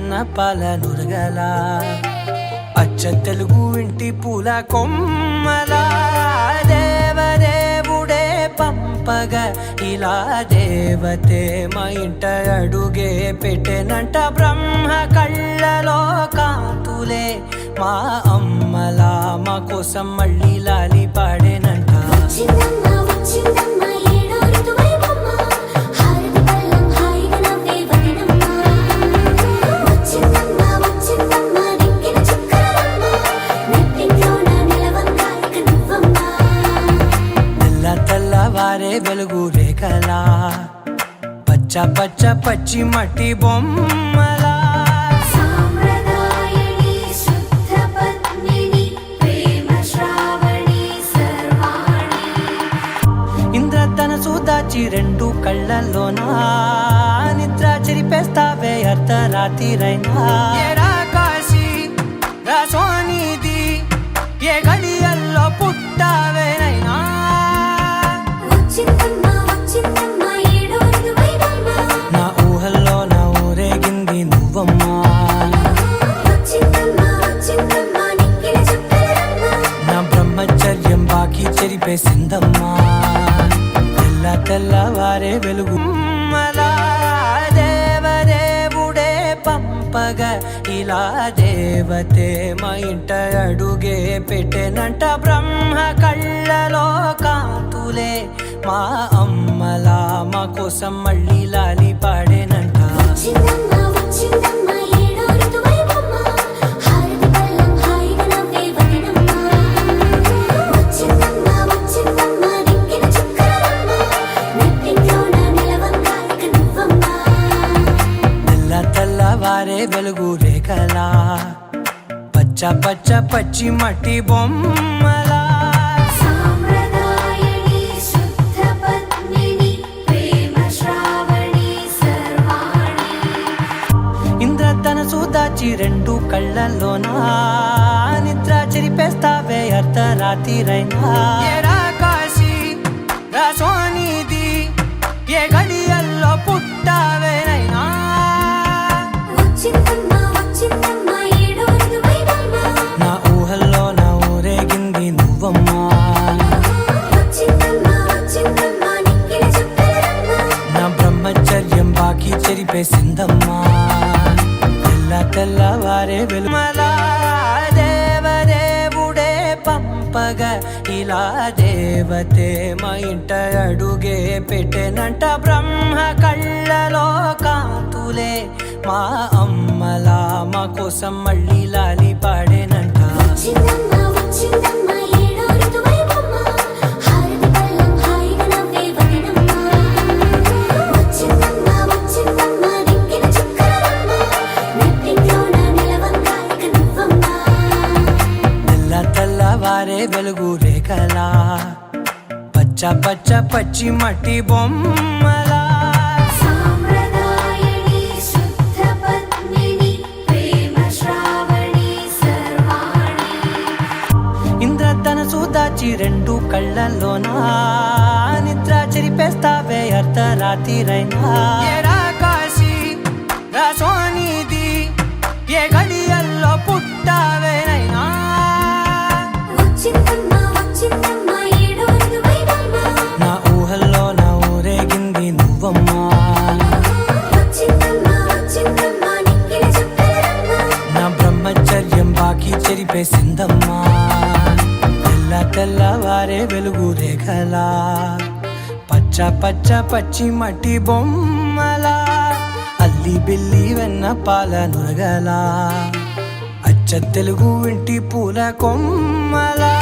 వెన్న పాల నురగల అచ్చ తెలుగు ఇంటి పూల కొమ్మల దేవదేవుడే పంపగ ఇలా దేవతే మా ఇంట అడుగే పెట్టెనంట బ్రహ్మ కళ్ళలో కాంతులే మా అమ్మలా మా కోసం మళ్ళీ లాలి పాడేనంట తెల్లవారే వెలుగు రేఖలా పచ్చ పచ్చ పచ్చి మట్టి బొమ్మలా ఇంద్రధనసు దాచి రెండు కళ్ళల్లోనా నిద్ర చెరిపేస్తావే అర్ధరాత్రిరైనా కాశీ రాసోనిది ఏ గడియల్లో పుట్టావేనైనా నా ఊహల్లో నా ఊరేగింది నువ్వమ్మా నా బ్రహ్మచర్యం బాకీ చెరిపేసిందమ్మా తెల్లవారే వెలుగు దేవదేవుడే పంపగ ఇలా దేవతే మా ఇంట అడుగే పెట్టెనంట బ్రహ్మ కళ్ళలో కాంతులే మా అమ్మలా మా కోసం మళ్ళీ లాలి పాడేనంట తెల్లవారే వెలుగు రేఖలా పచ్చ పచ్చ పచ్చి మట్టి బొమ్మలా ఇంద్రధనసు దాచి రెండు కళ్ళల్లోనా నిద్ర చెరిపేస్తావే అర్ధరాత్రిరైనా కాశీ రాసోనిది ఏ గడియల్లో పుట్టావేనైనా నా ఊహల్లో నా ఊరేగింది నువ్వమ్మా నా బ్రహ్మచర్యం బాకీ చెరిపేసిందమ్మా తెల్లవారే వెలుమలా దేవదేవుడే పంపగ ఇలా దేవతే మా ఇంట అడుగే పెట్టెనంట బ్రహ్మ కళ్ళలో కాంతులే మా అమ్మలా మా కోసం మళ్ళీ లాలి పాడేనంట తెల్లవారే వెలుగు రేఖలా పచ్చ పచ్చ పచ్చి మట్టి బొమ్మలా ఇంద్రధనసు దాచి రెండు కళ్ళల్లోనా నిద్ర చెరిపేస్తావే అర్ధరాత్రిరైనా కాశీ రాసోనిది ఏ గడియల్లో పుట్టావేనైనా నా ఊహల్లో నా ఊరేగింది నువ్వమ్మా నా బ్రహ్మచర్యం బాకీ చెరిపేసిందమ్మా తెల్లవారే వెలుగు రేఖలా పచ్చ పచ్చ పచ్చి మట్టి బొమ్మలా అల్లి బిల్లి వెన్న పాల నురగల అచ్చ తెలుగు ఇంటి పూల కొమ్మలా